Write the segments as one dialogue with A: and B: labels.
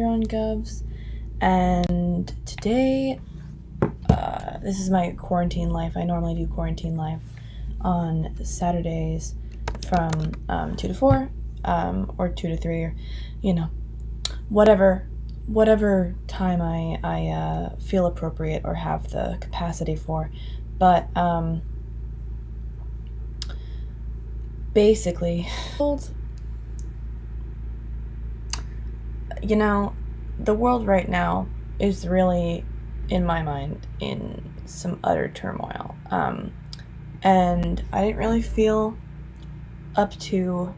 A: on Govs, and today, this is my quarantine life. I normally do quarantine life on Saturdays from 2 to 4, or 2 to 3, or, whatever time I feel appropriate or have the capacity for. But basically, the world right now is really, in my mind, in some utter turmoil. And I didn't really feel up to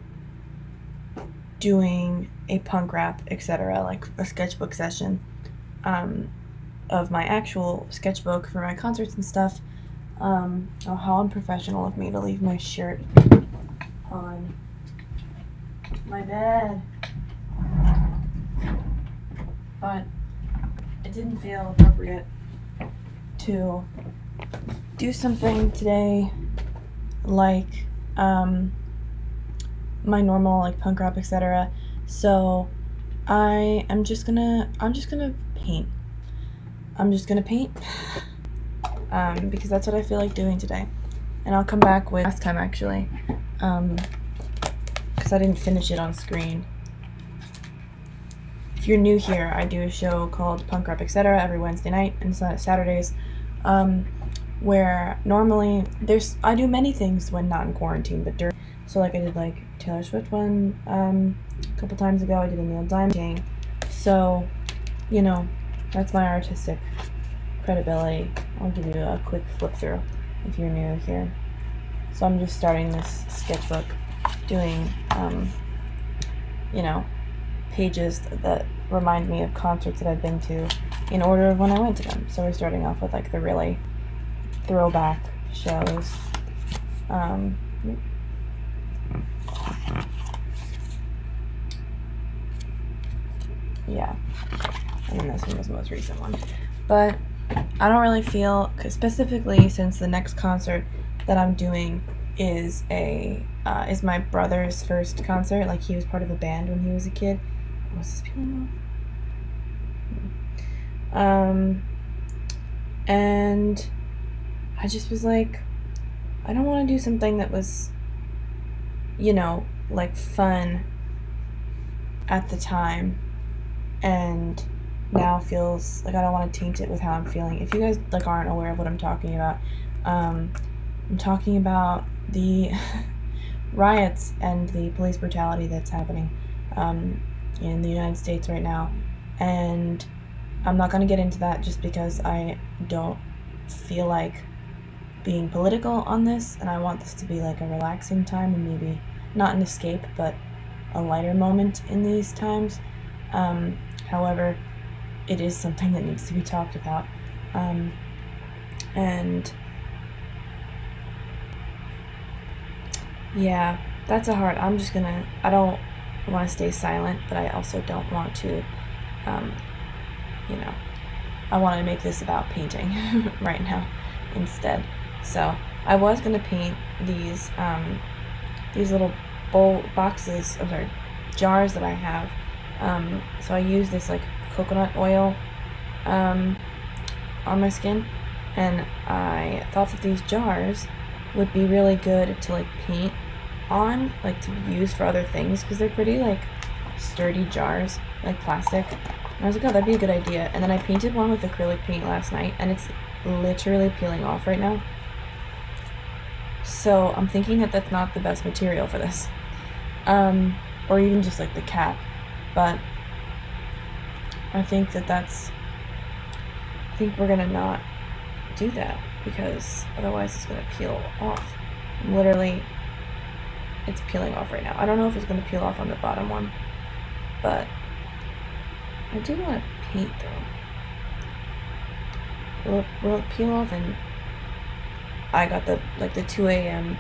A: doing a punk rap, etc., like a sketchbook session of my actual sketchbook for my concerts and stuff. How unprofessional of me to leave my shirt on my bed. But it didn't feel appropriate to do something today like my normal like punk rap, etc. So I'm just gonna paint. I'm just gonna paint because that's what I feel like doing today. And I'll come back with last time actually, because I didn't finish it on screen. If you're new here, I do a show called Punk Rap Etc. every Wednesday night and Saturdays, where normally I do many things when not in quarantine, but during. So like I did like Taylor Swift one a couple times ago. I did a Neil Diamond thing. So, that's my artistic credibility. I'll give you a quick flip through if you're new here. So I'm just starting this sketchbook, doing pages that remind me of concerts that I've been to in order of when I went to them. So we're starting off with like the really throwback shows. Yeah, and then this one was the most recent one. But I don't really feel, specifically since the next concert that I'm doing is my brother's first concert. Like, he was part of a band when he was a kid. Was this peeling off? And I just was like, I don't want to do something that was, like fun at the time, and now feels like I don't want to taint it with how I'm feeling. If you guys like aren't aware of what I'm talking about, I'm talking about the riots and the police brutality that's happening in the United States right now. And I'm not going to get into that just because I don't feel like being political on this, and I want this to be like a relaxing time and maybe not an escape, but a lighter moment in these times. However, it is something that needs to be talked about. And yeah, that's a hard, I don't want to stay silent, but I also don't want to, I want to make this about painting right now instead. So I was going to paint these little jars that I have. So I use this like coconut oil on my skin, and I thought that these jars would be really good to like paint on, like to use for other things, because they're pretty like sturdy jars, like plastic. And I was like, oh, that'd be a good idea. And then I painted one with acrylic paint last night, and it's literally peeling off right now. So I'm thinking that that's not the best material for this, or even just like the cap. But I think we're gonna not do that, because otherwise it's gonna peel off. Literally, it's peeling off right now. I don't know if it's gonna peel off on the bottom one, but I do want to paint though. Will it peel off? And I got the 2 a.m.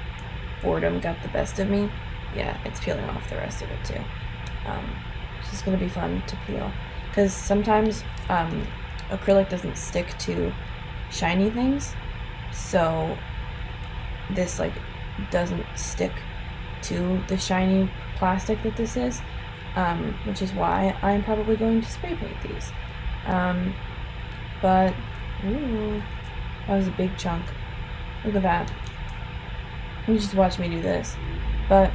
A: boredom got the best of me. Yeah, it's peeling off the rest of it too. It's just gonna be fun to peel, because sometimes acrylic doesn't stick to shiny things, so this like doesn't stick to the shiny plastic that this is. which is why I'm probably going to spray paint these. But, ooh, that was a big chunk. Look at that. You just watch me do this. But,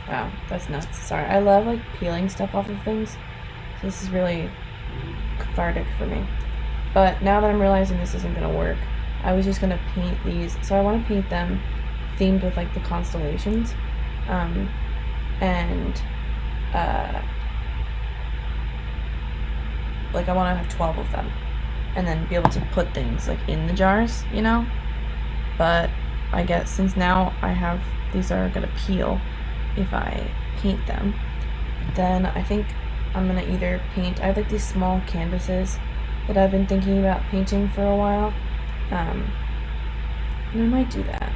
A: wow, that's nuts. Sorry, I love, like, peeling stuff off of things. So this is really cathartic for me. But now that I'm realizing this isn't going to work, I was just going to paint these. So I want to paint them themed with, like, the constellations. Like, I want to have 12 of them. And then be able to put things, like, in the jars, you know? But I guess since now I have, these are going to peel if I paint them, then I think I'm going to either paint, I have, like, these small canvases that I've been thinking about painting for a while. And I might do that.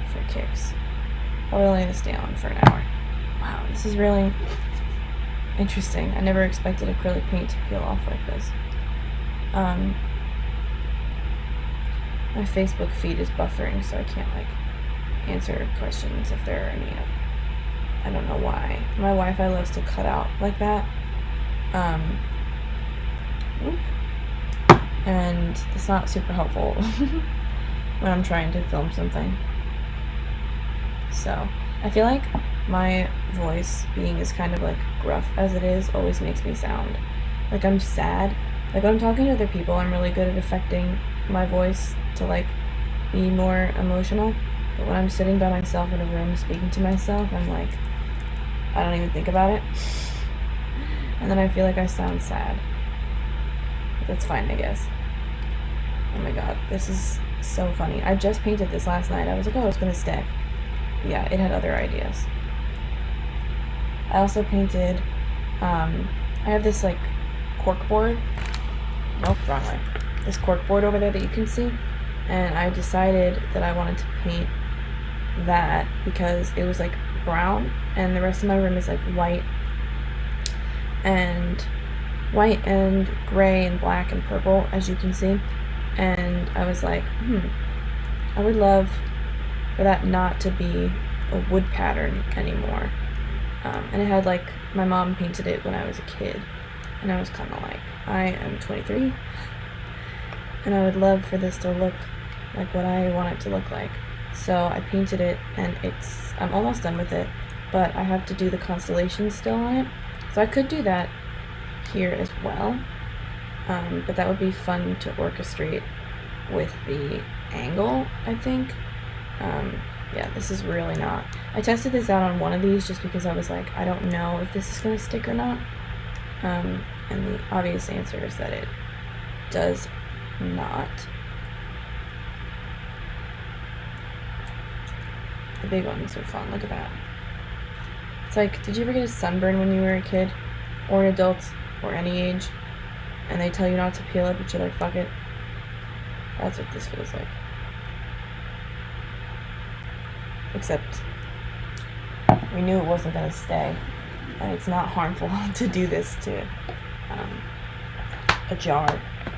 A: For kicks. Probably only going to stay on for an hour. Wow, this is really interesting. I never expected acrylic paint to peel off like this. My Facebook feed is buffering, so I can't, like, answer questions if there are any. I don't know why. My Wi-Fi loves to cut out like that. And it's not super helpful when I'm trying to film something. So, I feel like my voice, being as kind of, like, gruff as it is, always makes me sound like I'm sad. Like, when I'm talking to other people, I'm really good at affecting my voice to, like, be more emotional. But when I'm sitting by myself in a room speaking to myself, I'm like, I don't even think about it. And then I feel like I sound sad. But that's fine, I guess. Oh my god, this is so funny. I just painted this last night. I was like, oh, it's gonna stay. Yeah, it had other ideas. I also painted, I have this, like, cork board. Nope, wrong way. This cork board over there that you can see. And I decided that I wanted to paint that because it was, like, brown, and the rest of my room is, like, white and gray and black and purple, as you can see. And I was like, I would love for that not to be a wood pattern anymore. And it had, like, my mom painted it when I was a kid, and I was kind of like, I am 23, and I would love for this to look like what I want it to look like. So I painted it, and I'm almost done with it, but I have to do the constellations still on it. So I could do that here as well, but that would be fun to orchestrate with the angle, I think. Yeah, this is really not. I tested this out on one of these just because I was like, I don't know if this is going to stick or not. And the obvious answer is that it does not. The big ones are fun. Look at that. It's like, did you ever get a sunburn when you were a kid? Or an adult? Or any age? And they tell you not to peel it, but you're like, fuck it. That's what this feels like. Except we knew it wasn't going to stay, and it's not harmful to do this to a jar.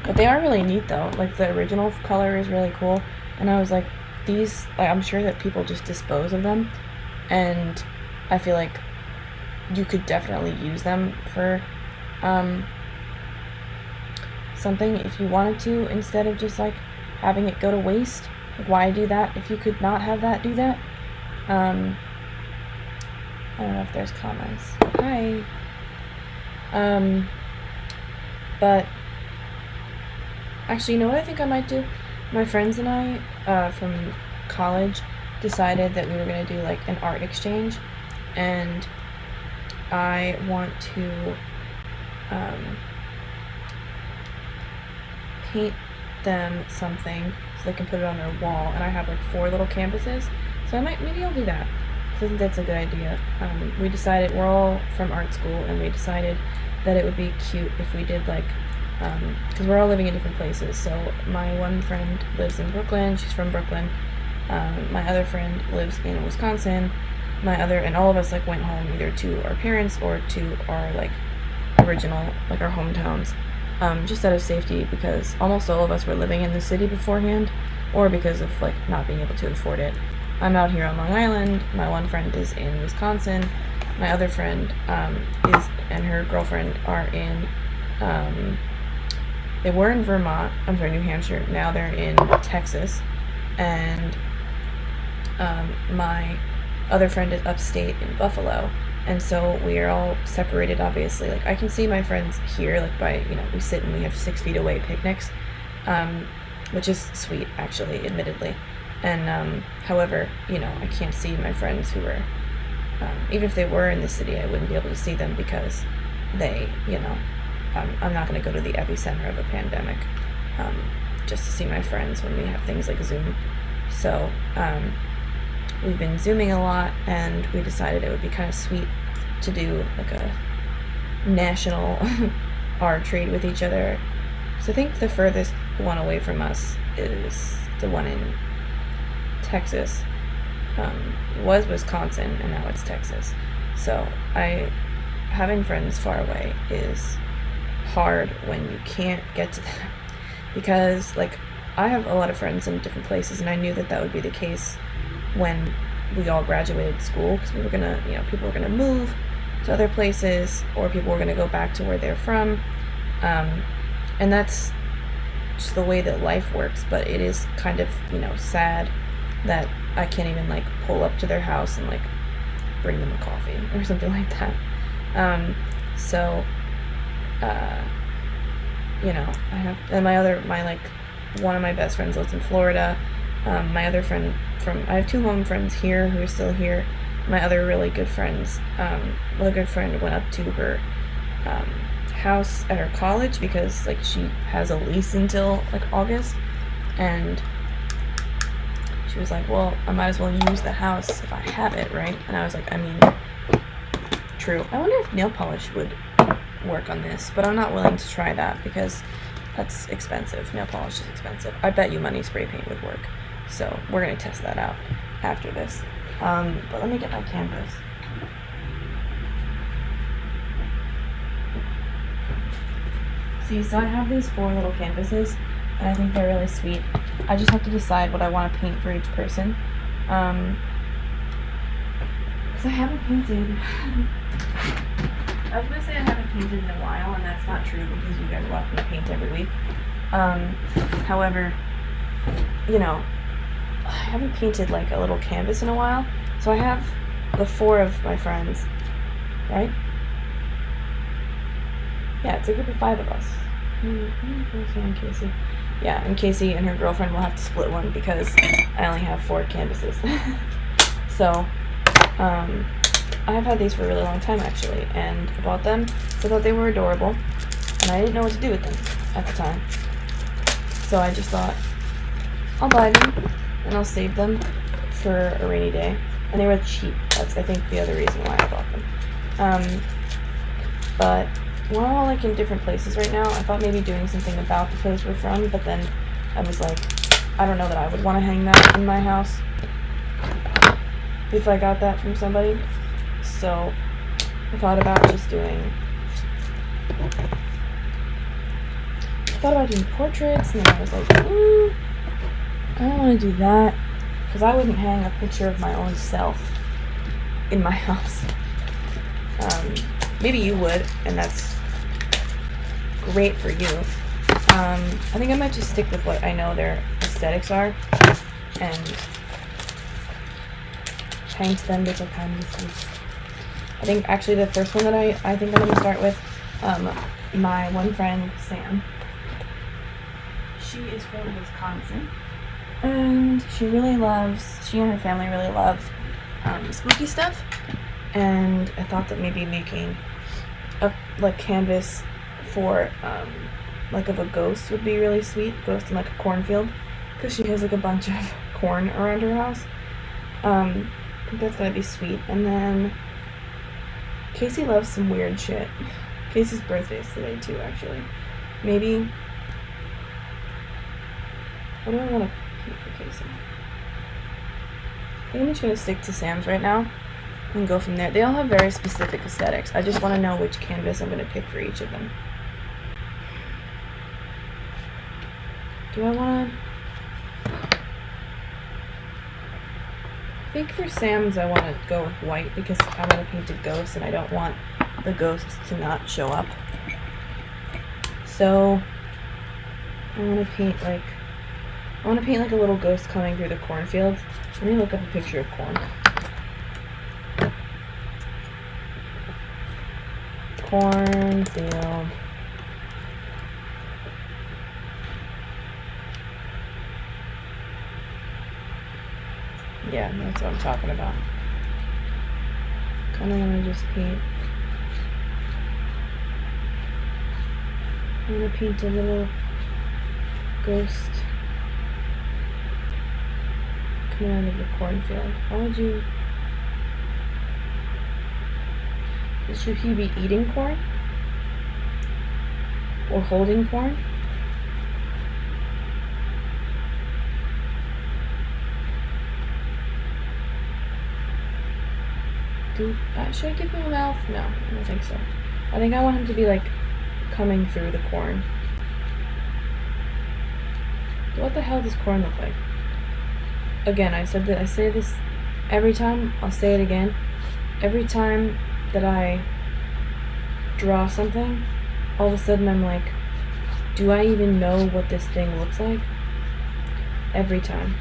A: But they are really neat though. Like, the original color is really cool, and I was like, these, like, I'm sure that people just dispose of them, and I feel like you could definitely use them for something if you wanted to, instead of just, like, having it go to waste. Like, why do that if you could not have that do that? I don't know if there's comments. Hi. But actually, you know what I think I might do? My friends and I, from college, decided that we were going to do, like, an art exchange, and I want to paint them something so they can put it on their wall, and I have, like, 4 little canvases, so maybe I'll do that. I think that's a good idea. We decided, we're all from art school, and we decided that it would be cute if we did, like, because we're all living in different places. So my one friend lives in Brooklyn, she's from Brooklyn. My other friend lives in Wisconsin. And all of us, like, went home either to our parents or to our, like, original, like, our hometowns, just out of safety, because almost all of us were living in the city beforehand, or because of, like, not being able to afford it. I'm out here on Long Island. My one friend is in Wisconsin. My other friend and her girlfriend are in, they were in New Hampshire. Now they're in Texas. And my other friend is upstate in Buffalo. And so we are all separated, obviously. Like, I can see my friends here, like, we sit and we have 6 feet away picnics, which is sweet, actually, admittedly. And, however, I can't see my friends who are, even if they were in the city, I wouldn't be able to see them because they, I'm not going to go to the epicenter of a pandemic, just to see my friends when we have things like Zoom. So, we've been Zooming a lot, and we decided it would be kind of sweet to do like a national art trade with each other. So I think the furthest one away from us is the one in Texas. It was Wisconsin, and now it's Texas. So having friends far away is hard when you can't get to them, because like I have a lot of friends in different places, and I knew that would be the case when we all graduated school, because we were gonna, people were gonna move to other places, or people were gonna go back to where they're from, and that's just the way that life works. But it is kind of, sad that I can't even like pull up to their house and like bring them a coffee or something like that. I have, and one of my best friends lives in Florida. My other friend I have 2 home friends here who are still here. My other really good friends, a good friend went up to her house at her college because like she has a lease until like August, and she was like, well, I might as well use the house if I have it, right? And I was like, I mean, true. I wonder if nail polish would work on this, but I'm not willing to try that because that's expensive. Nail polish is expensive. I bet you money spray paint would work. So we're going to test that out after this. But let me get my canvas. See, so I have these 4 little canvases, and I think they're really sweet. I just have to decide what I want to paint for each person. Because I haven't painted. I was going to say I haven't painted in a while, and that's not true because you guys watch me paint every week. However, I haven't painted like a little canvas in a while. So I have the 4 of my friends, right? Yeah, it's a group of 5 of us. And Casey. Yeah, and Casey and her girlfriend will have to split one because I only have 4 canvases. So, I have had these for a really long time actually, and I bought them because I thought they were adorable, and I didn't know what to do with them at the time. So I just thought, I'll buy them, and I'll save them for a rainy day. And they were cheap. That's, I think, the other reason why I bought them. But we're all like in different places right now. I thought maybe doing something about the place we're from, but then I was like, I don't know that I would want to hang that in my house if I got that from somebody. So I thought about doing portraits, and then I was like, I don't want to do that, because I wouldn't hang a picture of my own self in my house. Maybe you would, and that's great for you. I think I might just stick with what I know their aesthetics are, and paint them different canvases. I think actually the first one that I think I'm going to start with, my one friend, Sam. She is from Wisconsin, and she and her family really love spooky stuff, and I thought that maybe making a canvas for of a ghost would be really sweet. Ghost in like a cornfield, because she has like a bunch of corn around her house. I think that's gonna be sweet. And then Casey loves some weird shit. Casey's birthday is today too, actually. Maybe, what do I want to paint for Casey? I think I'm just gonna stick to Sam's right now and go from there. They all have very specific aesthetics. I just want to know which canvas I'm gonna pick for each of them. Do I want to? think for Sam's I want to go with white because I'm going to paint a ghost and I don't want the ghost to not show up. So I want to paint like a little ghost coming through the cornfield. Let me look up a picture of corn. Cornfield. Yeah, that's what I'm talking about. Kind of want to just paint. I'm going to paint a little ghost coming out of the cornfield. How would you... Should he be eating corn? Or holding corn? Should I give him a mouth? No, I don't think so. I think I want him to be like coming through the corn. What the hell does corn look like? Again, I say this every time. I'll say it again. Every time that I draw something, all of a sudden I'm like, do I even know what this thing looks like? Every time.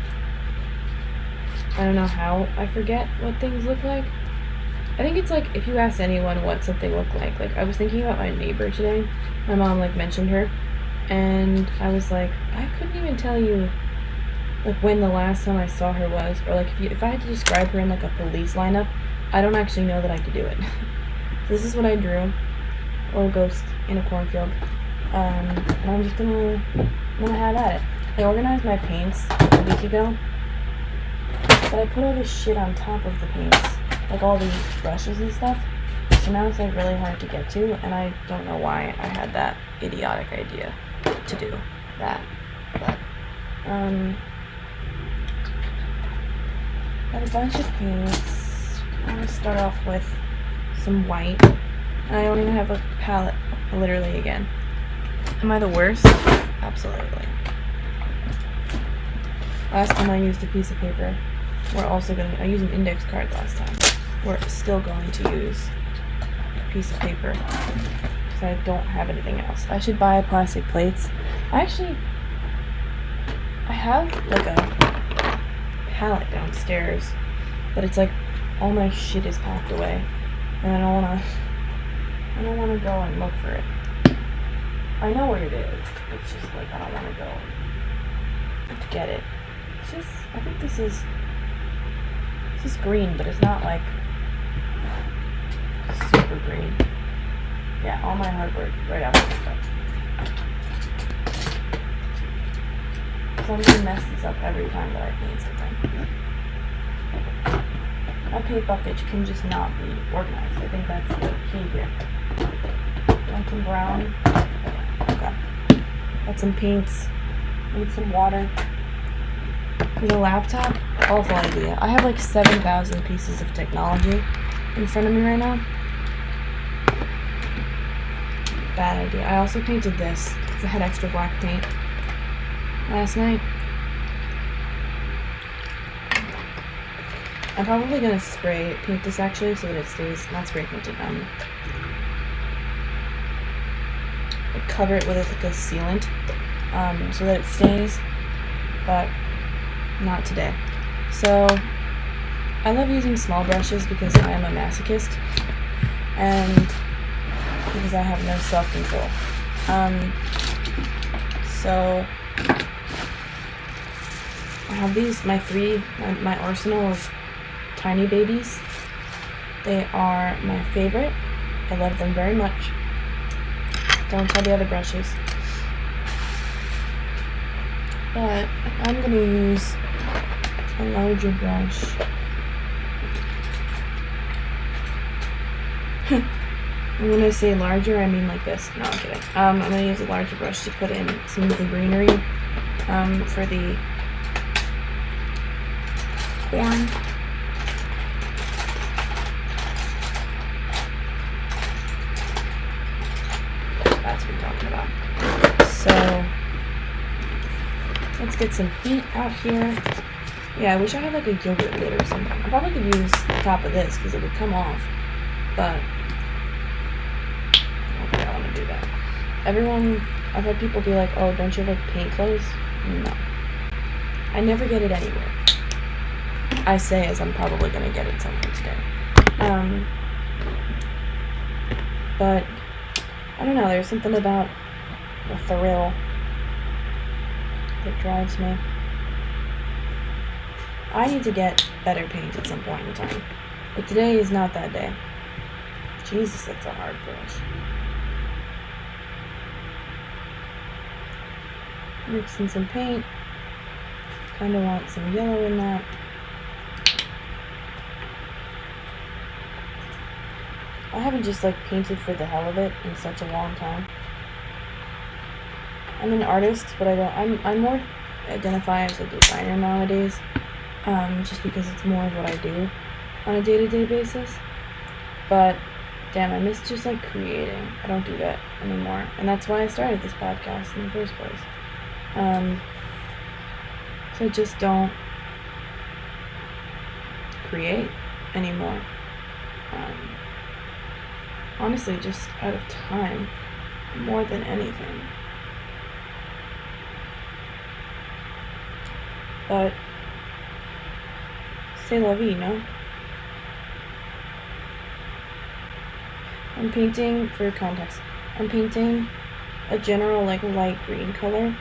A: I don't know how I forget what things look like. I think it's like if you ask anyone what something looked like I was thinking about my neighbor today. My mom like mentioned her, and I was like, I couldn't even tell you like when the last time I saw her was, or like if I had to describe her in like a police lineup, I don't actually know that I could do it. This is what I drew. A little ghost in a cornfield. And I'm just gonna have at it. I organized my paints a week ago, but I put all this shit on top of the paints, like all these brushes and stuff. So now it's like really hard to get to, and I don't know why I had that idiotic idea to do that. But I have a bunch of paints. I'm gonna start off with some white. I don't even have a palette, literally, again. Am I the worst? Absolutely. Last time I used a piece of paper. I used an index card last time. We're still going to use a piece of paper because I don't have anything else. I should buy plastic plates. I have like a palette downstairs, but it's like all my shit is packed away, and I don't want to go and look for it. I know where it is. It's just like I don't want to go and get it. It's just, I think this is green, but it's not like super green. Yeah, all my hard work right after this stuff. So I'm gonna mess this up every time that I paint something. My paint bucket can just not be organized. I think that's the key here. Want some brown? Okay. Got some paints. Need some water. With a laptop? Awful idea. I have like 7,000 pieces of technology in front of me right now. Bad idea. I also painted this because I had extra black paint last night. I'm probably gonna spray paint this actually so that it stays, not spray painted, cover it with like a sealant so that it stays, but not today. So I love using small brushes because I am a masochist and because I have no self-control. So I have these, my arsenal of tiny babies. They are my favorite. I love them very much. Don't tell the other brushes. But I'm going to use a larger brush. And when I say larger, I mean like this. No, I'm kidding. I'm going to use a larger brush to put in some of the greenery for the corn. That's what I'm talking about. So let's get some paint out here. Yeah, I wish I had like a yogurt lid or something. I probably could use the top of this because it would come off, but I don't think I want to do that. I've had people be like, oh, don't you have like paint clothes? No. I never get it anywhere. I say as I'm probably going to get it somewhere today. But I don't know, there's something about the thrill that drives me. I need to get better paint at some point in time. But today is not that day. Jesus, that's a hard brush. Mix in some paint. Kind of want some yellow in that. I haven't just like painted for the hell of it in such a long time. I'm an artist, but I'm more identify as a designer nowadays. Just because it's more of what I do on a day-to-day basis. But damn, I miss just like creating. I don't do that anymore. And that's why I started this podcast in the first place. So I just don't create anymore. Honestly, just out of time more than anything. But c'est la vie, no? I'm painting, for context, I'm painting a general like light green color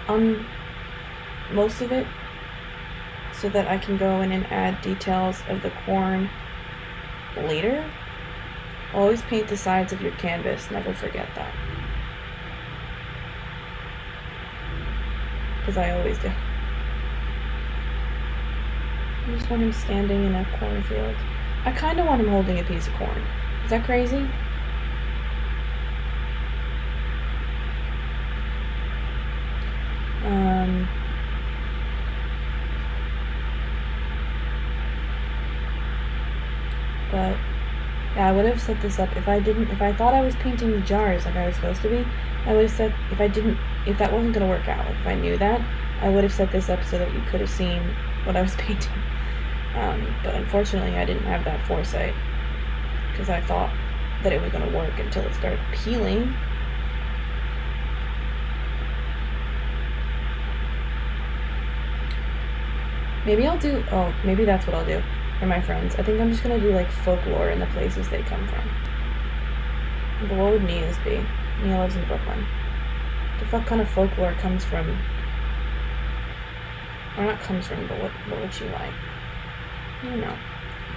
A: on most of it so that I can go in and add details of the corn later. Always paint the sides of your canvas, never forget that. Because I always do. I just want him standing in a cornfield. I kind of want him holding a piece of corn. Is that crazy? But yeah, I would have set this up if I thought I was painting the jars like I was supposed to be. I would have said if that wasn't gonna work out, if I knew that, I would have set this up so that you could have seen what I was painting. But unfortunately, I didn't have that foresight because I thought that it was gonna work until it started peeling. Maybe that's what I'll do for my friends. I think I'm just gonna do like folklore in the places they come from. But what would Nia's be? Nia lives in Brooklyn. The fuck kind of folklore comes from, or not comes from, but what would she like? I don't know.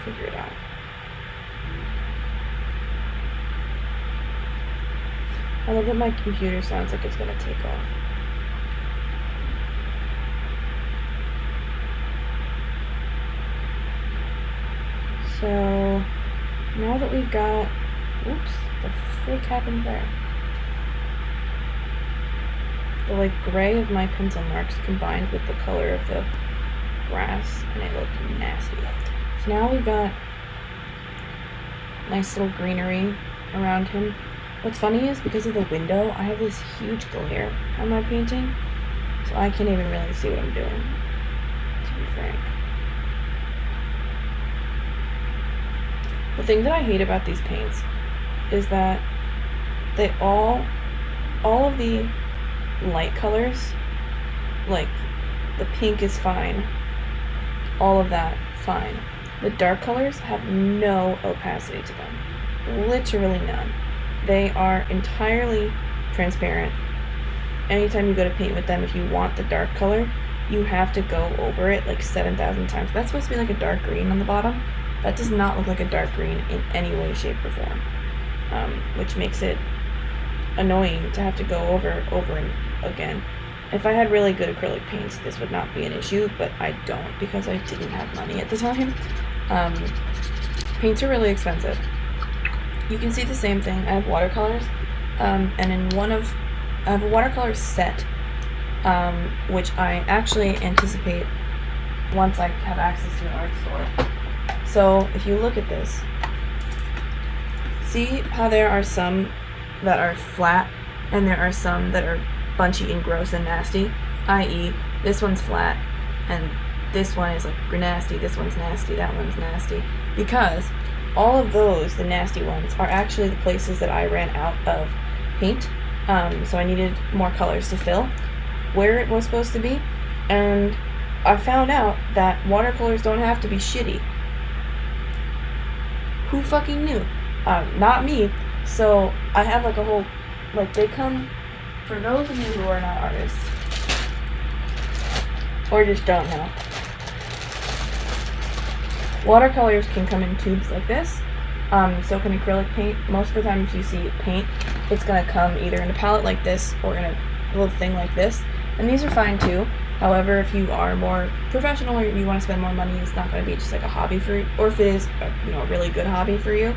A: Figure it out. I love that my computer sounds like it's gonna take off. So, now that we've got, oops, the freak happened there. The like gray of my pencil marks combined with the color of the grass, and it looked nasty. So now we've got nice little greenery around him. What's funny is because of the window, I have this huge glare on my painting, so I can't even really see what I'm doing, to be frank. The thing that I hate about these paints is that they all of the light colors, like the pink is fine, all of that fine. The dark colors have no opacity to them, literally none. They are entirely transparent. Anytime you go to paint with them, if you want the dark color, you have to go over it like 7,000 times. That's supposed to be like a dark green on the bottom. That does not look like a dark green in any way, shape, or form, which makes it annoying to have to go over and again. If I had really good acrylic paints, this would not be an issue, but I don't because I didn't have money at the time. Paints are really expensive. You can see the same thing. I have watercolors, and I have a watercolor set, which I actually anticipate once I have access to an art store. So if you look at this, see how there are some that are flat and there are some that are bunchy and gross and nasty, i.e. this one's flat and this one is like nasty, this one's nasty, that one's nasty, because all of those, the nasty ones, are actually the places that I ran out of paint. So I needed more colors to fill where it was supposed to be, and I found out that watercolors don't have to be shitty. Who fucking knew? Not me. So I have like a whole, like, they come, for those of you who are not artists, or just don't know, watercolors can come in tubes like this. So can acrylic paint. Most of the time if you see paint, it's going to come either in a palette like this or in a little thing like this. And these are fine too. However, if you are more professional or you want to spend more money, it's not going to be just like a hobby for you. Or if it is a really good hobby for you,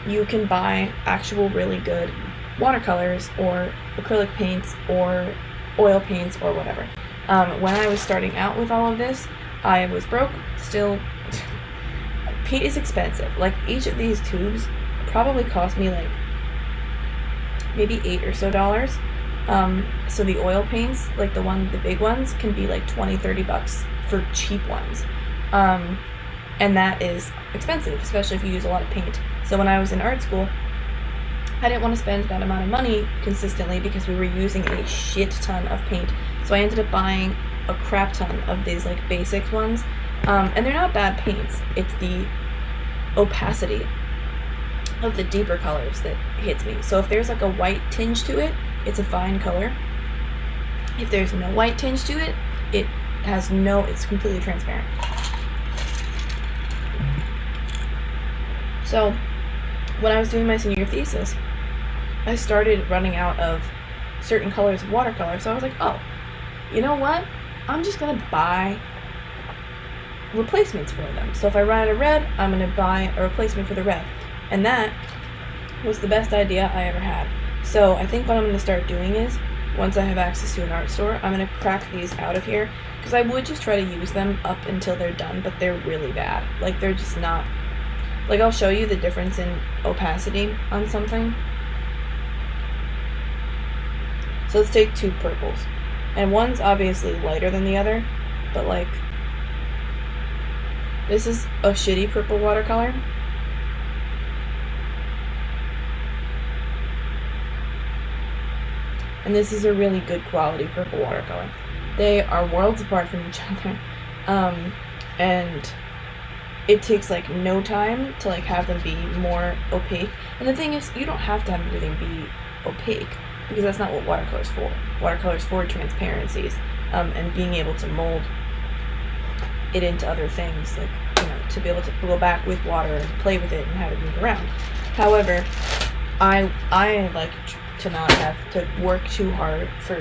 A: you can buy actual really good watercolors or acrylic paints or oil paints or whatever. When I was starting out with all of this, I was broke. Still, paint is expensive. Like, each of these tubes probably cost me like maybe $8 or so. So the oil paints, like the big ones, can be like $20-$30 for cheap ones. And that is expensive, especially if you use a lot of paint. So when I was in art school, I didn't want to spend that amount of money consistently because we were using a shit ton of paint. So I ended up buying a crap ton of these like basic ones. And they're not bad paints. It's the opacity of the deeper colors that hits me. So if there's like a white tinge to it, it's a fine color. If there's no white tinge to it, it's completely transparent. So when I was doing my senior thesis, I started running out of certain colors of watercolor. So I was like, oh, you know what? I'm just gonna buy replacements for them. So if I run out of red, I'm gonna buy a replacement for the red. And that was the best idea I ever had. So I think what I'm gonna start doing is, once I have access to an art store, I'm gonna crack these out of here, because I would just try to use them up until they're done, but they're really bad. Like, they're just not, like, I'll show you the difference in opacity on something. So let's take two purples. And one's obviously lighter than the other, but like, this is a shitty purple watercolor. And this is a really good quality purple watercolor. They are worlds apart from each other. And it takes like no time to like have them be more opaque. And the thing is, you don't have to have everything be opaque, because that's not what watercolor's for. Watercolor's for transparencies, and being able to mold it into other things, like, you know, to be able to go back with water and play with it and have it move around. However, I like to not have to work too hard for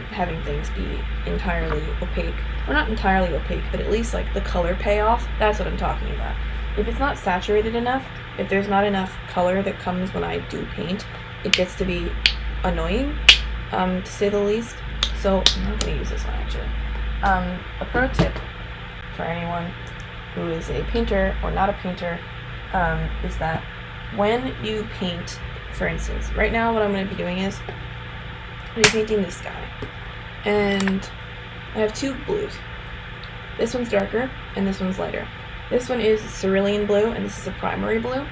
A: having things be entirely opaque. Or not entirely opaque, but at least like the color payoff. That's what I'm talking about. If it's not saturated enough, if there's not enough color that comes when I do paint, it gets to be annoying, to say the least. So I'm not going to use this one actually. A pro tip for anyone who is a painter or not a painter, is that when you paint, for instance, right now what I'm going to be doing is I'm painting this guy, and I have two blues. This one's darker and this one's lighter. This one is cerulean blue and this is a primary blue.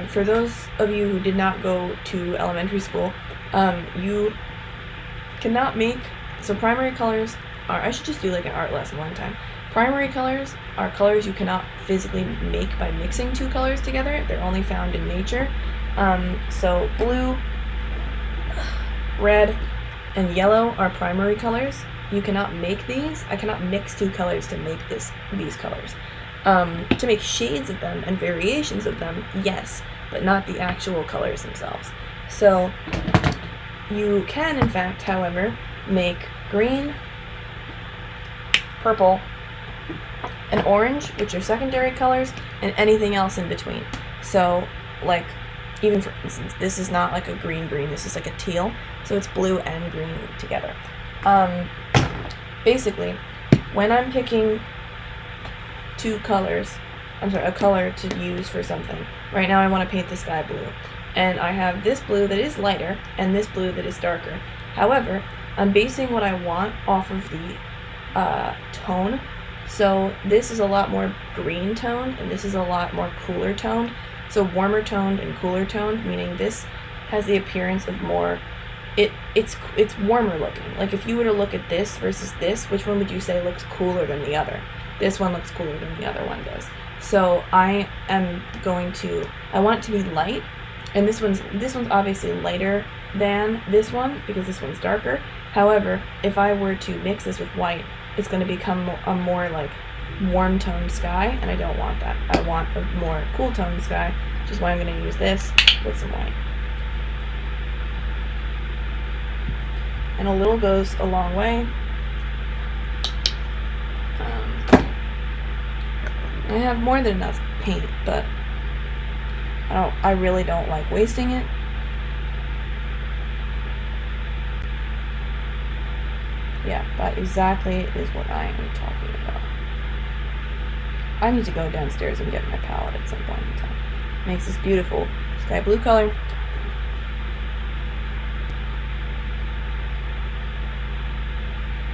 A: For those of you who did not go to elementary school, you cannot make, so primary colors are, I should just do like an art lesson one time. Primary colors are colors you cannot physically make by mixing two colors together. They're only found in nature. So blue, red, and yellow are primary colors. You cannot make these. I cannot mix two colors to make these colors. To make shades of them and variations of them, yes, but not the actual colors themselves. So you can, in fact, however, make green, purple, and orange, which are secondary colors, and anything else in between. So, like, even for instance, this is not like a green, this is like a teal, so it's blue and green together. Basically, when I'm picking two colors, a color to use for something. Right now I want to paint this guy blue, and I have this blue that is lighter and this blue that is darker. However, I'm basing what I want off of the tone. So this is a lot more green toned, and this is a lot more cooler toned. So warmer toned and cooler toned, meaning this has the appearance of more. It's warmer looking. Like if you were to look at this versus this, which one would you say looks cooler than the other? This one looks cooler than the other one does. So I want it to be light, and this one's obviously lighter than this one because this one's darker. However, if I were to mix this with white, it's going to become a more like warm toned sky, and I don't want that. I want a more cool toned sky, which is why I'm going to use this with some white. And a little goes a long way. I have more than enough paint, but I really don't like wasting it. Yeah, that exactly is what I am talking about. I need to go downstairs and get my palette at some point in time. Makes this beautiful sky blue color.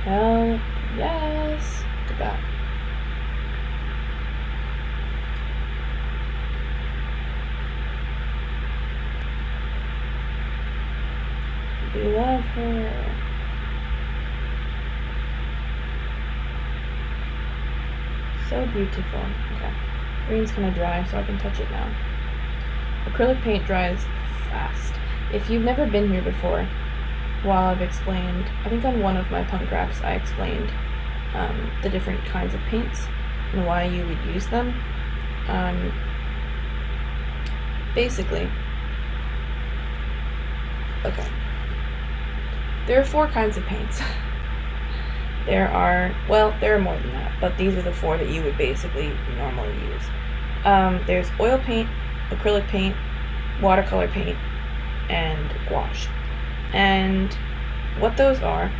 A: Hell yes. Look at that. We love her. So beautiful. Okay. Green's kind of dry, so I can touch it now. Acrylic paint dries fast. If you've never been here before, while I've explained, I think on one of my punk wraps I explained the different kinds of paints and why you would use them. Basically, okay. There are 4 kinds of paints. There are more than that, but these are the 4 that you would basically normally use. There's oil paint, acrylic paint, watercolor paint, and gouache. And what those are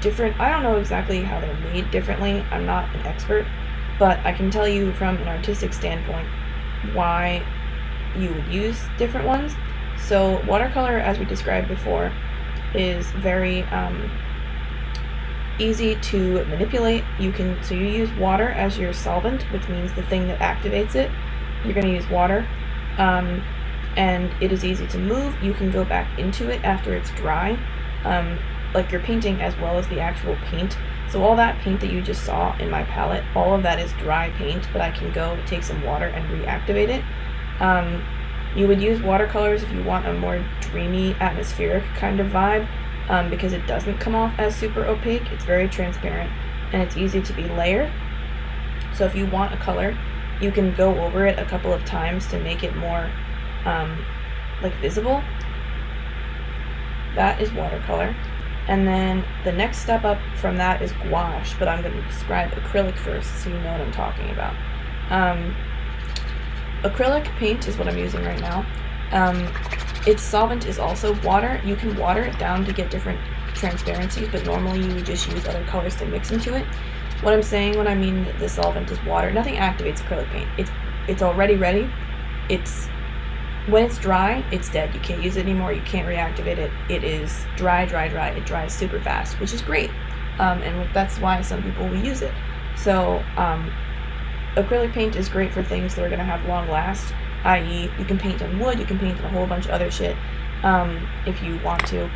A: different. I don't know exactly how they're made differently. I'm not an expert, but I can tell you from an artistic standpoint why you would use different ones. So watercolor, as we described before, is very easy to manipulate. You use water as your solvent, which means the thing that activates it. You're going to use water, and it is easy to move. You can go back into it after it's dry, like you're painting as well as the actual paint. So all that paint that you just saw in my palette, all of that is dry paint, but I can go take some water and reactivate it. You would use watercolors if you want a more dreamy, atmospheric kind of vibe, because it doesn't come off as super opaque. It's very transparent, and it's easy to be layered. So if you want a color, you can go over it a couple of times to make it more visible. That is watercolor. And then the next step up from that is gouache, but I'm going to describe acrylic first so you know what I'm talking about. Acrylic paint is what I'm using right now. Its solvent is also water. You can water it down to get different transparencies, but normally you would just use other colors to mix into it. What I'm saying when I mean that the solvent is water, nothing activates acrylic paint. It's already ready. When it's dry, it's dead. You can't use it anymore. You can't reactivate it. It is dry. It dries super fast, which is great. And that's why some people will use it. So acrylic paint is great for things that are going to have long last, i.e. you can paint on wood, you can paint on a whole bunch of other shit if you want to.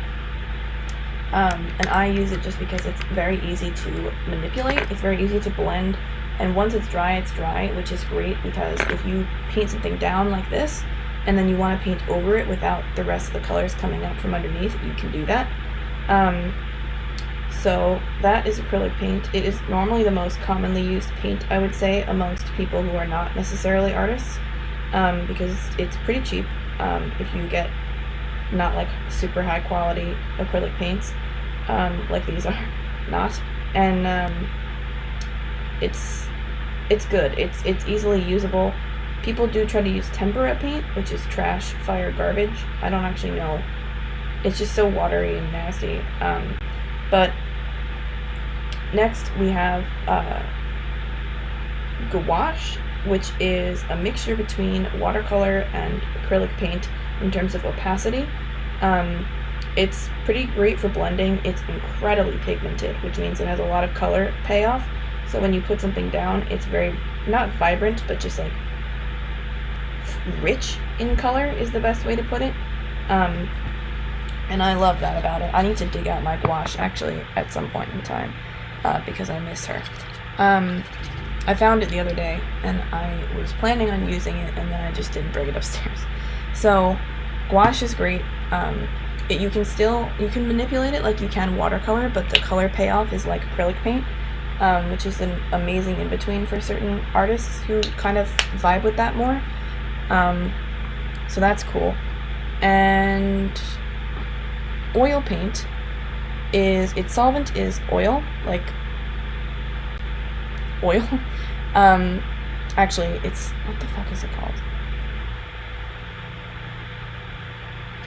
A: And I use it just because it's very easy to manipulate. It's very easy to blend. And once it's dry, which is great because if you paint something down like this, and then you want to paint over it without the rest of the colors coming up from underneath, you can do that. So that is acrylic paint. It is normally the most commonly used paint, I would say, amongst people who are not necessarily artists, because it's pretty cheap if you get not like super high quality acrylic paints like these are not. And it's good. It's easily usable. People do try to use tempera paint, which is trash, fire, garbage. I don't actually know. It's just so watery and nasty. But next we have gouache, which is a mixture between watercolor and acrylic paint in terms of opacity. It's pretty great for blending. It's incredibly pigmented, which means it has a lot of color payoff. So when you put something down, it's very, not vibrant, but just like rich in color is the best way to put it. And I love that about it. I need to dig out my gouache actually at some point in time because I miss her. I found it the other day and I was planning on using it, and then I just didn't bring it upstairs. So gouache is great. You can manipulate it like you can watercolor, but the color payoff is like acrylic paint, which is an amazing in-between for certain artists who kind of vibe with that more. So that's cool. And oil paint its solvent is oil, like oil. Actually, it's, what the fuck is it called?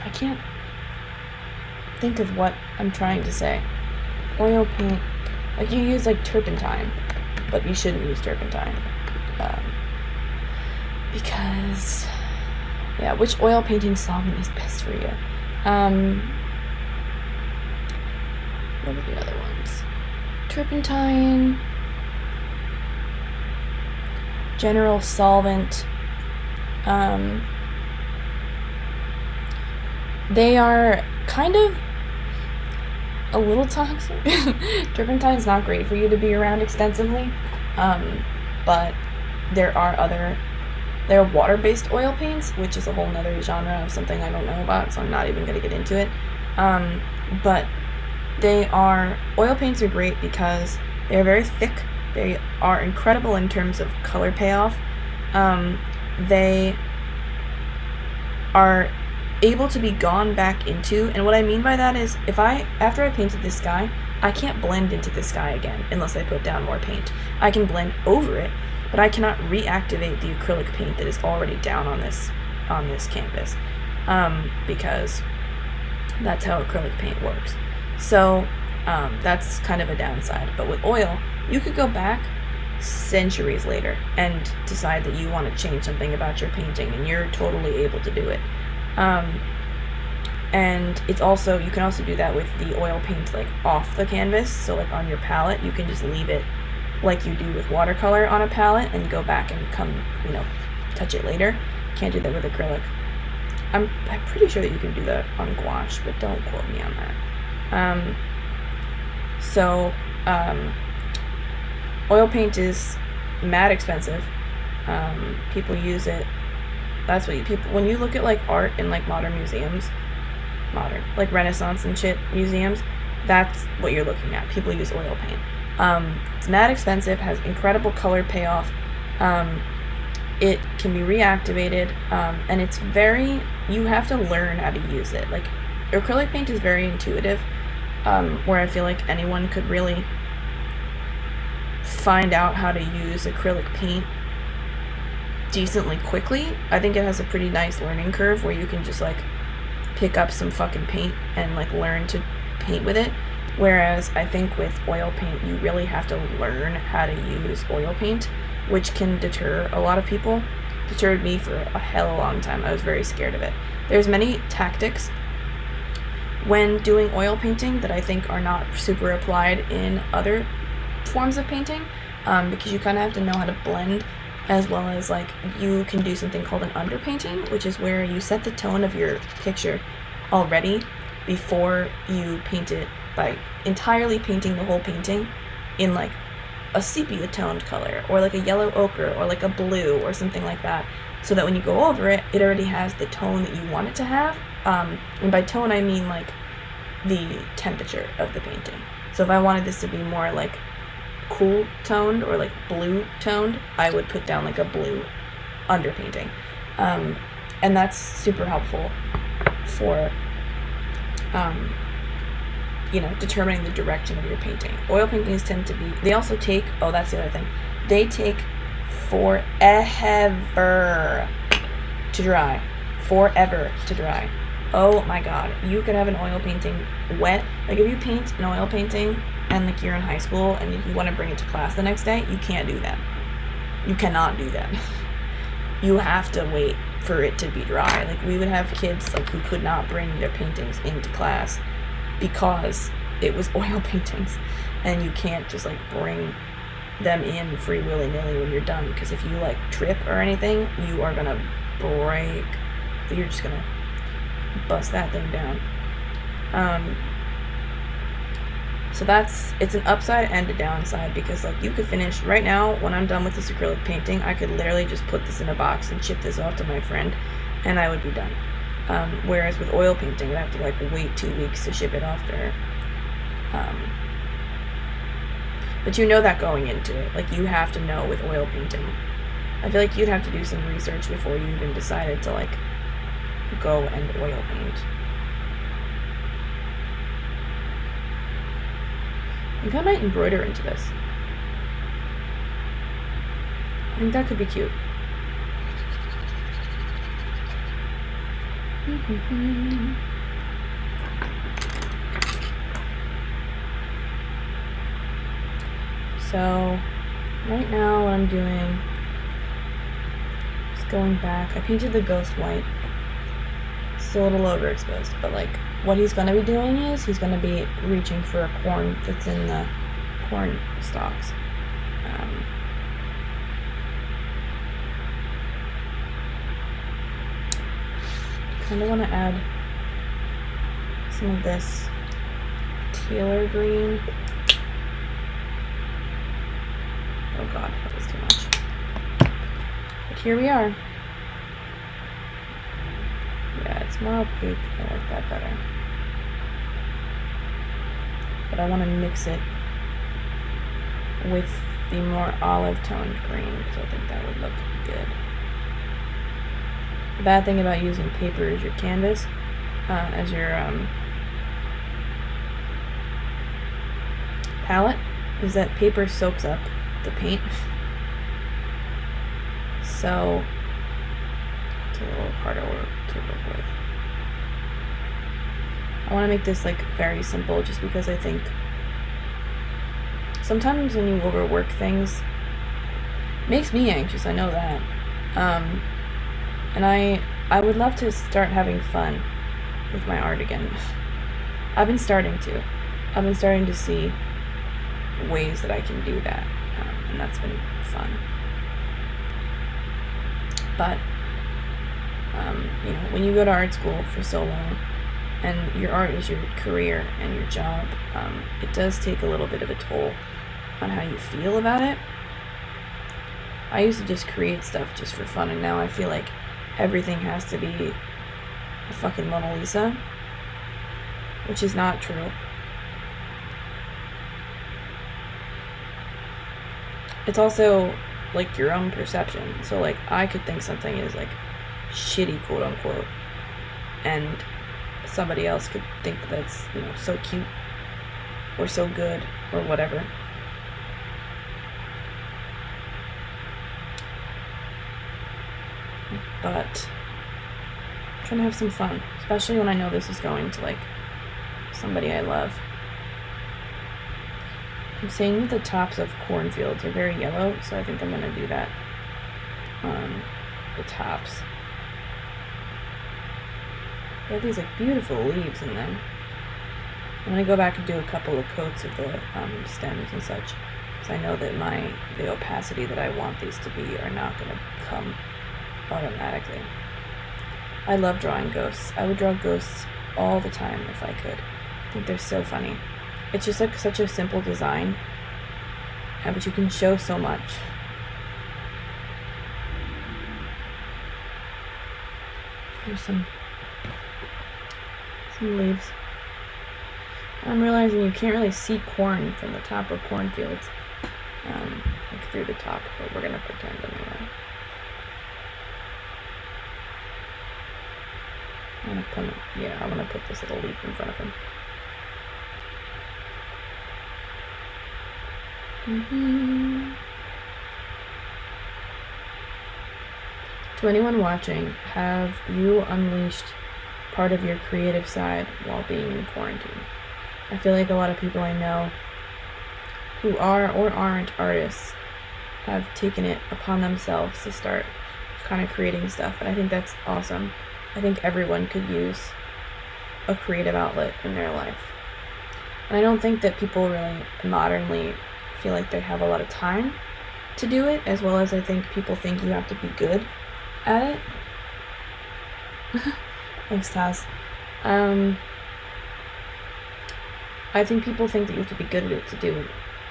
A: I can't think of what I'm trying to say. Oil paint, like you use like turpentine, but you shouldn't use turpentine. Because, yeah, which oil painting solvent is best for you? What are the other ones? Turpentine, general solvent. They are kind of a little toxic. Turpentine's not great for you to be around extensively, but there are water-based oil paints, which is a whole nother genre of something I don't know about, so I'm not even going to get into it. But oil paints are great because they're very thick. They are incredible in terms of color payoff. They are able to be gone back into, and what I mean by that is after I painted this sky, I can't blend into the sky again unless I put down more paint. I can blend over it, but I cannot reactivate the acrylic paint that is already down on this canvas, because that's how acrylic paint works. So that's kind of a downside. But with oil, you could go back centuries later and decide that you want to change something about your painting, and you're totally able to do it. And you can also do that with the oil paint like off the canvas. So like on your palette, you can just leave it like you do with watercolor on a palette and go back and touch it later. Can't do that with acrylic. I'm pretty sure that you can do that on gouache, but don't quote me on that. Oil paint is mad expensive. People use it. That's what when you look at like art in like modern museums, like Renaissance and shit museums, that's what you're looking at. People use oil paint. It's mad expensive, has incredible color payoff. It can be reactivated, and you have to learn how to use it. Like acrylic paint is very intuitive, where I feel like anyone could really find out how to use acrylic paint decently quickly. I think it has a pretty nice learning curve where you can just like pick up some fucking paint and like learn to paint with it. Whereas I think with oil paint, you really have to learn how to use oil paint, which can deter a lot of people. Deterred me for a hell of a long time. I was very scared of it. There's many tactics when doing oil painting that I think are not super applied in other forms of painting, because you kind of have to know how to blend, as well as like you can do something called an underpainting, which is where you set the tone of your picture already before you paint it by entirely painting the whole painting in like a sepia toned color or like a yellow ochre or like a blue or something like that, so that when you go over it, it already has the tone that you want it to have. And by tone I mean like the temperature of the painting. So if I wanted this to be more like cool toned or like blue toned, I would put down like a blue underpainting, and that's super helpful for determining the direction of your painting. Oil paintings tend to be, that's the other thing, they take forever to dry. Oh my god, you could have an oil painting wet. Like if you paint an oil painting and like you're in high school and you want to bring it to class the next day, you can't do that. You cannot do that. You have to wait for it to be dry. Like, we would have kids, like, who could not bring their paintings into class because it was oil paintings, and you can't just, like, bring them in free willy-nilly when you're done, because if you, like, trip or anything, you are gonna break. You're just gonna bust that thing down. So it's an upside and a downside, because, like, you could finish right now. When I'm done with this acrylic painting, I could literally just put this in a box and ship this off to my friend, and I would be done. Whereas with oil painting, I'd have to, like, wait 2 weeks to ship it off to her. But you know that going into it. Like, you have to know with oil painting. I feel like you'd have to do some research before you even decided to, like, go and oil paint. I think I might embroider into this. I think that could be cute. So, right now what I'm doing is going back. I painted the ghost white. Still a little overexposed, but, like, what he's going to be doing is he's going to be reaching for a corn that's in the corn stalks. Kind of want to add some of this Taylor green. Oh god, that was too much. But here we are. Yeah, it's more opaque. I like that better. But I want to mix it with the more olive toned green, because I think that would look good. The bad thing about using paper as your canvas, as your palette, is that paper soaks up the paint. So it's a little harder to work with. I want to make this, like, very simple, just because I think sometimes when you overwork things, it makes me anxious. I know that. And I would love to start having fun with my art again. I've been starting to see ways that I can do that, and that's been fun. But you know, when you go to art school for so long, and your art is your career and your job, it does take a little bit of a toll on how you feel about it. I used to just create stuff just for fun, and now I feel like everything has to be a fucking Mona Lisa, which is not true. It's also, like, your own perception. So, like, I could think something is, like, shitty, quote unquote, and somebody else could think that's, you know, so cute or so good or whatever. But I'm trying to have some fun, especially when I know this is going to, like, somebody I love. I'm seeing that the tops of cornfields are very yellow, so I think I'm going to do that on the tops. They have these, like, beautiful leaves in them. I'm going to go back and do a couple of coats of the stems and such, because I know that the opacity that I want these to be are not going to come automatically. I love drawing ghosts. I would draw ghosts all the time if I could. I think they're so funny. It's just, like, such a simple design, but you can show so much. There's some leaves. I'm realizing you can't really see corn from the top of cornfields, like through the top, but we're gonna pretend anyway. I want to put this little leaf in front of him. To anyone watching, have you unleashed part of your creative side while being in quarantine? I feel like a lot of people I know who are or aren't artists have taken it upon themselves to start kind of creating stuff, and I think that's awesome. I think everyone could use a creative outlet in their life. And I don't think that people really modernly feel like they have a lot of time to do it, as well as I think people think you have to be good at it. Thanks, Taz. I think people think that you have to be good at it to do it.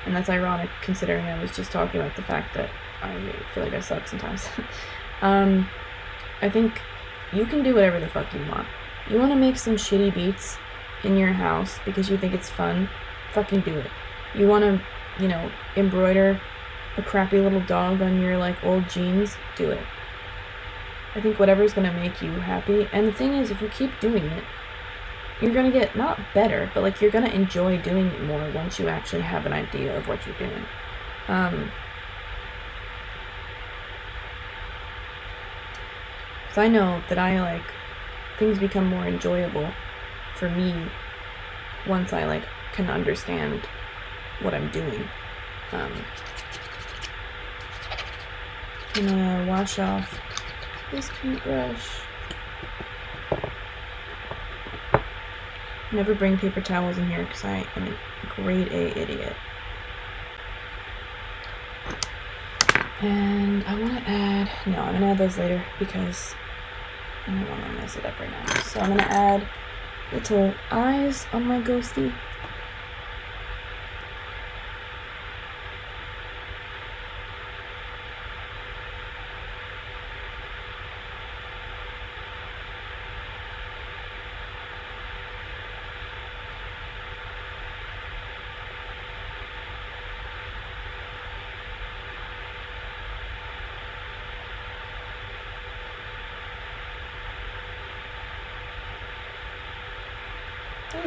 A: And that's ironic, considering I was just talking about the fact that I feel like I suck sometimes. I think you can do whatever the fuck you want. You want to make some shitty beats in your house because you think it's fun, fucking do it. You want to, embroider a crappy little dog on your, old jeans, do it. I think whatever's going to make you happy. And the thing is, if you keep doing it, you're going to get, not better, but, you're going to enjoy doing it more once you actually have an idea of what you're doing. Because I know that things become more enjoyable for me once I, can understand what I'm doing. I'm gonna wash off this paintbrush. Never bring paper towels in here because I am a grade A idiot. And I want to add, I'm going to add those later because I don't want to mess it up right now. So I'm going to add little eyes on my ghosty.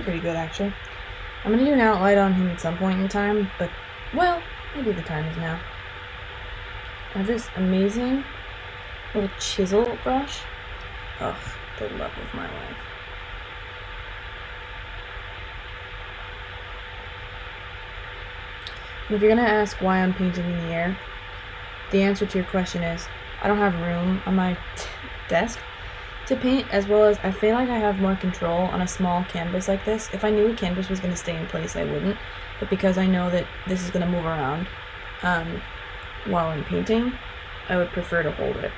A: Pretty good, actually. I'm gonna do an outline on him at some point in time, but, well, maybe the time is now. I have this amazing little chisel brush. Ugh, the love of my life. And if you're gonna ask why I'm painting in the air, the answer to your question is, I don't have room on my desk to paint, as well as I feel like I have more control on a small canvas like this. If I knew a canvas was going to stay in place, I wouldn't, but because I know that this is going to move around while I'm painting, I would prefer to hold it.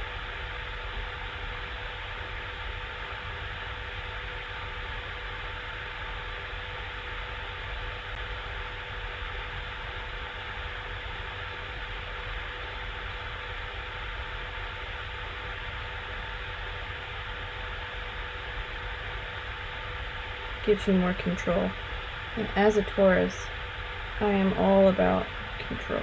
A: Gives you more control. And as a Taurus, I am all about control.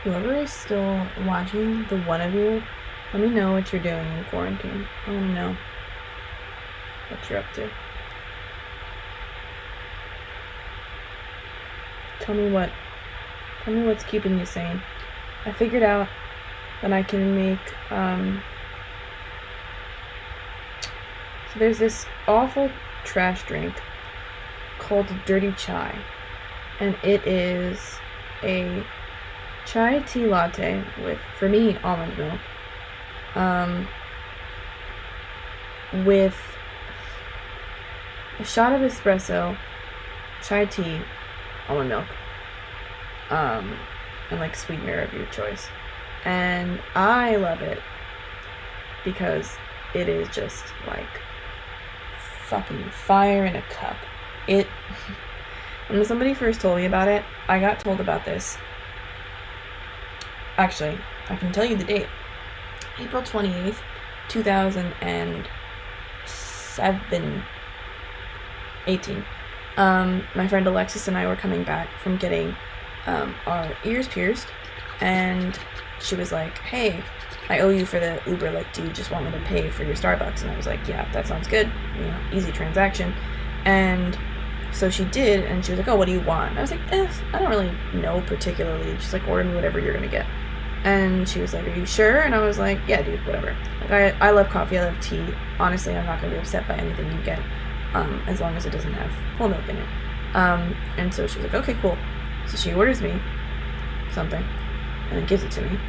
A: Whoever is still watching, the one of you, let me know what you're doing in quarantine. I want to know what you're up to. Tell me what's keeping you sane. I figured out that I can make, so there's this awful trash drink called dirty chai. And it is a chai tea latte with, for me, almond milk. With a shot of espresso, chai tea, almond milk. And sweetener of your choice. And I love it because it is just fucking fire in a cup. When somebody first told me about it, I got told about this. Actually, I can tell you the date. April 28th, 2018. My friend Alexis and I were coming back from getting our ears pierced, and she was like, hey, I owe you for the Uber, do you just want me to pay for your Starbucks? And I was like, yeah, that sounds good, easy transaction. And so she did, and she was like, oh, what do you want? And I was like, I don't really know particularly, just order me whatever you're gonna get. And she was like, are you sure? And I was like, yeah, dude, whatever. I love coffee, I love tea. Honestly, I'm not gonna be upset by anything you get. as long as it doesn't have whole milk in it. And so she was like, okay, cool. So she orders me something and then gives it to me.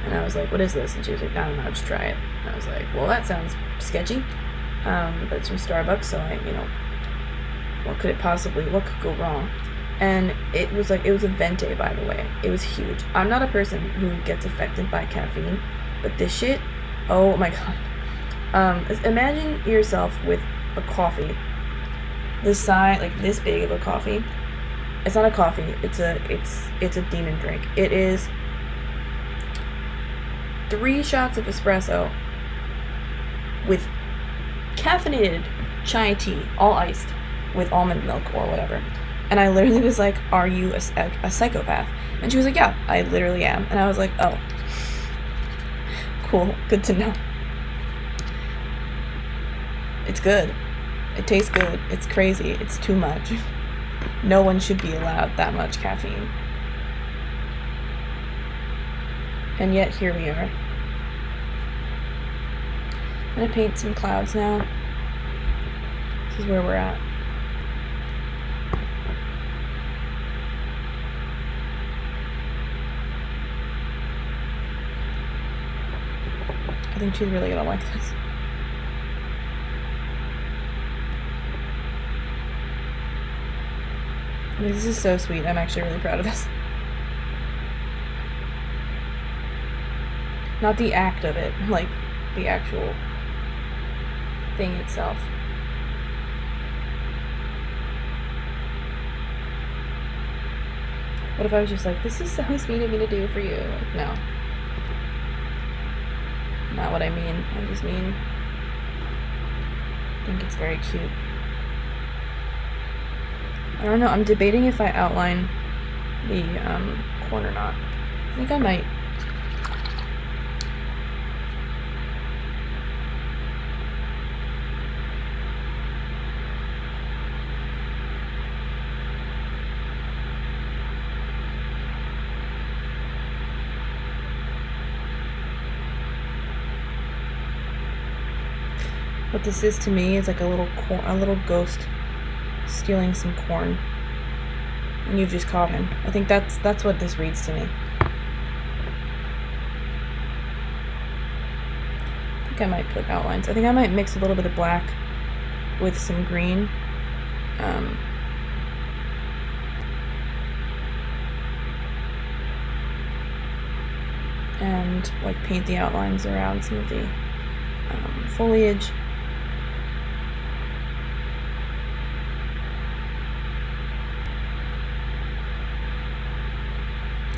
A: And I was like, what is this? And she was like, I don't know, just try it. And I was like, well, that sounds sketchy. But it's from Starbucks, so what could go wrong? And it was a venti, by the way. It was huge. I'm not a person who gets affected by caffeine, but this shit, oh my god. Imagine yourself with a coffee, this size, like this big of a coffee. It's not a coffee, it's a demon drink. It is 3 shots of espresso with caffeinated chai tea, all iced, with almond milk or whatever. And I literally was like, are you a psychopath? And she was like, yeah, I literally am. And I was like, oh, cool, good to know. It's good. It tastes good. It's crazy. It's too much. No one should be allowed that much caffeine. And yet, here we are. I'm gonna paint some clouds now. This is where we're at. I think she's really gonna like this. This is so sweet. I'm actually really proud of this. Not the act of it, like the actual thing itself. What if I was just like, this is so sweet of me to do for you? Like, no. Not what I mean. I just mean, I think it's very cute. I don't know. I'm debating if I outline the corn or not. I think I might. What this is to me is like a little ghost stealing some corn, and you've just caught him. I think that's what this reads to me. I think I might put outlines. I think I might mix a little bit of black with some green. And like paint the outlines around some of the foliage.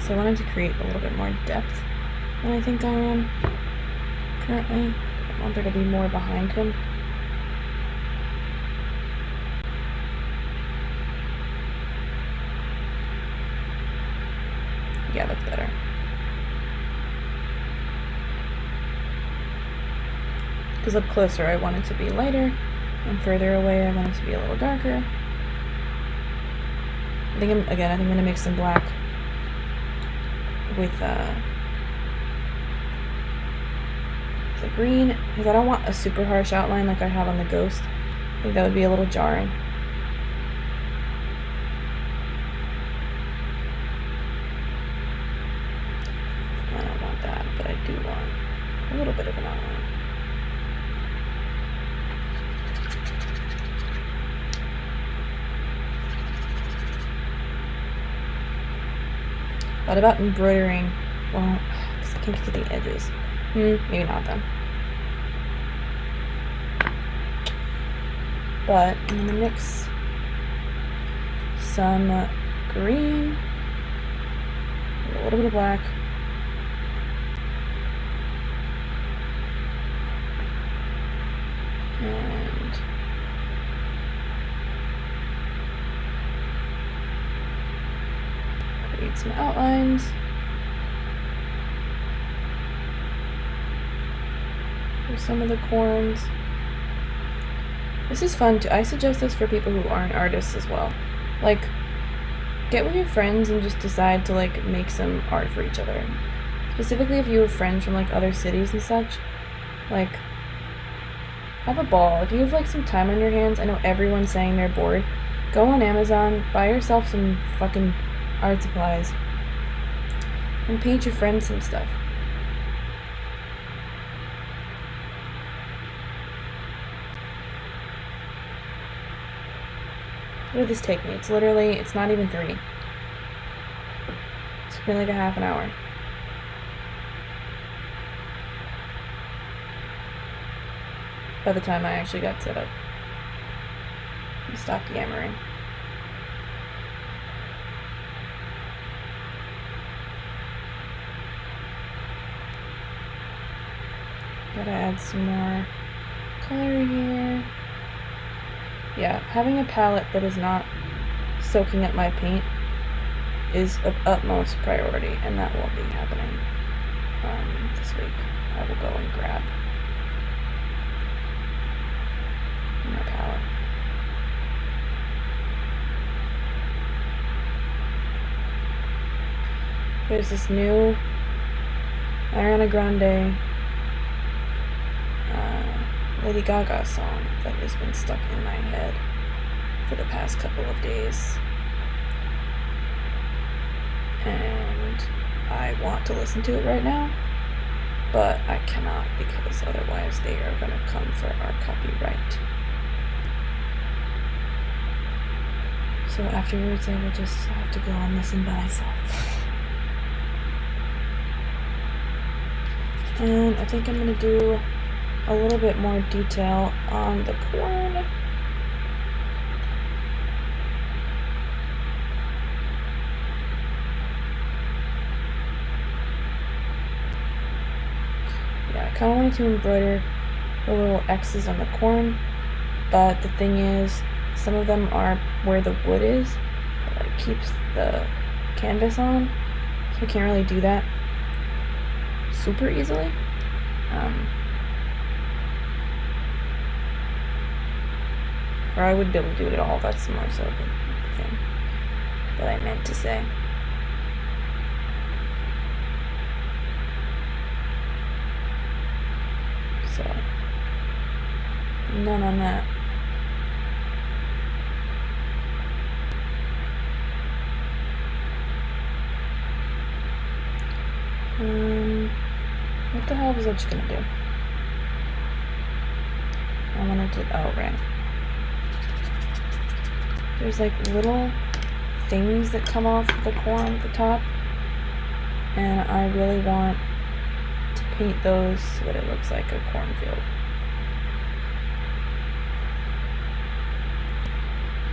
A: So I wanted to create a little bit more depth than I think I am currently. I want there to be more behind him. Yeah, that's better. Because up closer I want it to be lighter, and further away I want it to be a little darker. I think I'm gonna mix some black with the green, because I don't want a super harsh outline like I have on the ghost. I think that would be a little jarring. I don't want that, but I do want a little bit of an outline. Thought about embroidering. Well, because I can't get to the edges. Maybe not then. But I'm gonna mix some green, a little bit of black, and create some outlines. For some of the corns. This is fun too. I suggest this for people who aren't artists as well. Like, get with your friends and just decide to like make some art for each other. Specifically if you have friends from like other cities and such. Like, Have a ball. If you have like some time on your hands, I know everyone's saying they're bored. Go on Amazon, buy yourself some fucking art supplies, and paint your friends some stuff. What did this take me? It's not even 3. It's been like a half an hour. By the time I actually got set up. I stopped yammering. Gotta add some more color here. Yeah, having a palette that is not soaking up my paint is of utmost priority, and that won't be happening this week. I will go and grab my palette. There's this new Ariana Grande Lady Gaga song that has been stuck in my head for the past couple of days, and I want to listen to it right now, but I cannot because otherwise they are going to come for our copyright. So afterwards I will just have to go and listen by myself. And I think I'm going to do a little bit more detail on the corn. Yeah, I kind of wanted to embroider the little X's on the corn, but the thing is, some of them are where the wood is, but it keeps the canvas on, so I can't really do that super easily. Or I would be able to do it at all. That's more so the thing that I meant to say. So, none on that. What the hell was I just gonna do? I wanted to, right. There's like little things that come off the corn at the top, and I really want to paint those so that it looks like a cornfield.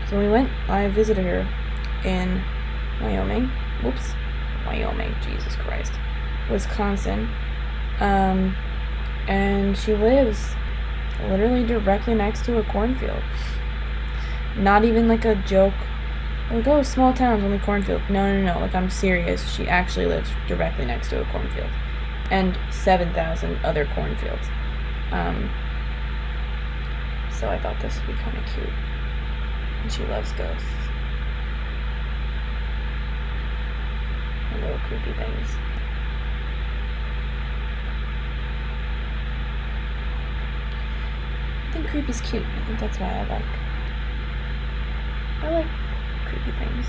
A: So I visited her in Wyoming, Jesus Christ, Wisconsin, and she lives literally directly next to a cornfield. Not even like a joke, like, oh, small towns, only cornfield. No, like, I'm serious. She actually lives directly next to a cornfield, and 7,000 other cornfields. So I thought this would be kind of cute, and she loves ghosts and little creepy things. I think creepy's cute. I think that's why I like creepy things.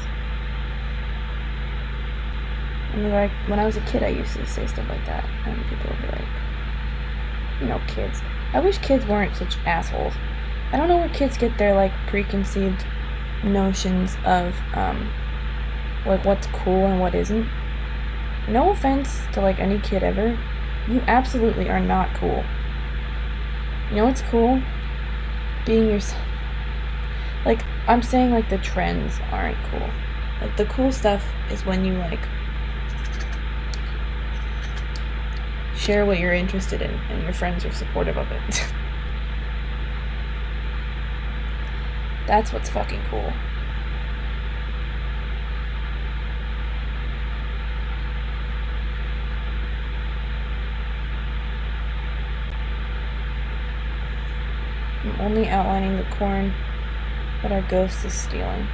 A: And like when I was a kid, I used to say stuff like that, and people would be like, kids. I wish kids weren't such assholes. I don't know where kids get their like preconceived notions of like what's cool and what isn't. No offense to like any kid ever, you absolutely are not cool. You know what's cool? Being yourself. Like, I'm saying, like, the trends aren't cool. Like, the cool stuff is when you, like, share what you're interested in and your friends are supportive of it. That's what's fucking cool. I'm only outlining the corn that our ghost is stealing.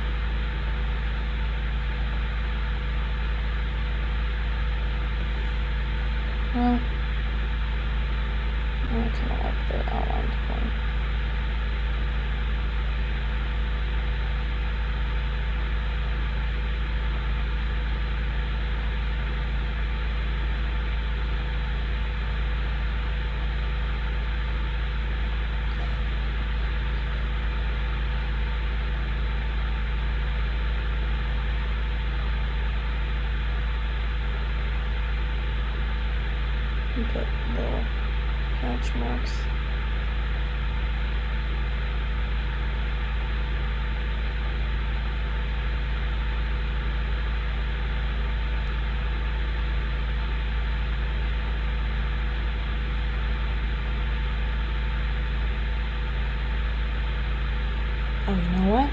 A: Well, I kind of like the outlined corn. You put little hatch marks. Oh, you know what?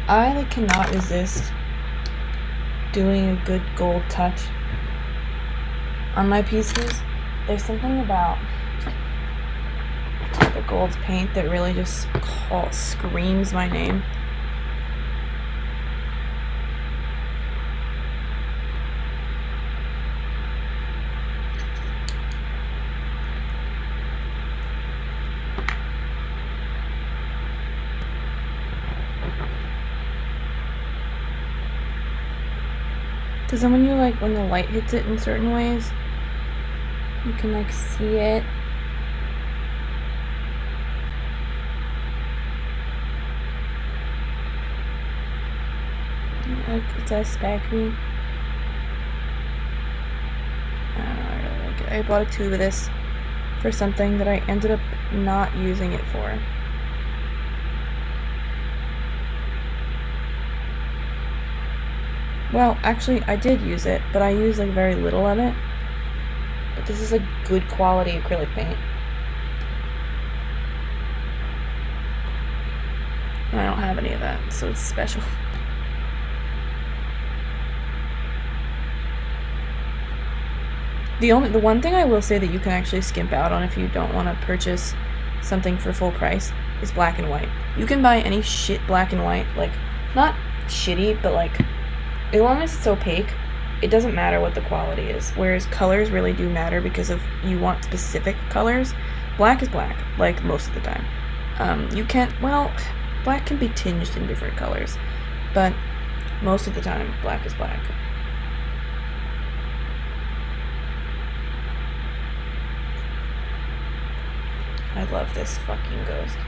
A: I cannot resist doing a good gold touch on my pieces. There's something about the gold paint that really just screams my name. Because then when the light hits it in certain ways, you can see it. It's a specky. I don't know, I really like it. I bought a tube of this for something that I ended up not using it for. Well, actually, I did use it, but I used very little of it. But this is good quality acrylic paint. And I don't have any of that, so it's special. The one thing I will say that you can actually skimp out on if you don't want to purchase something for full price is black and white. You can buy any shit black and white, not shitty, but as long as it's opaque, it doesn't matter what the quality is. Whereas colors really do matter because you want specific colors. Black is black, most of the time. Black can be tinged in different colors, but most of the time, black is black. I love this fucking ghost.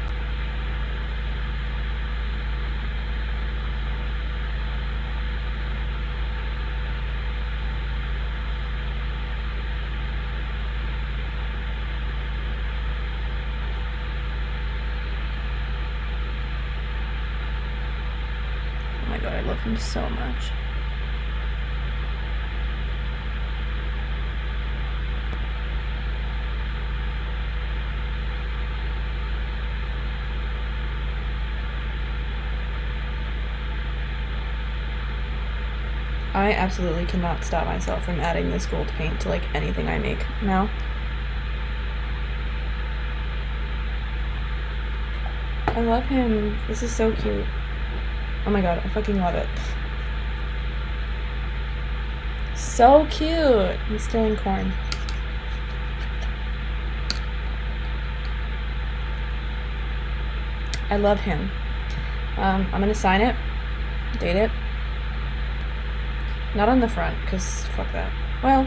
A: Oh my god, I love him so much. I absolutely cannot stop myself from adding this gold paint to anything I make now. I love him. This is so cute. Oh my god, I fucking love it. So cute. He's stealing corn. I love him. I'm gonna sign it, date it. Not on the front, because fuck that. Well,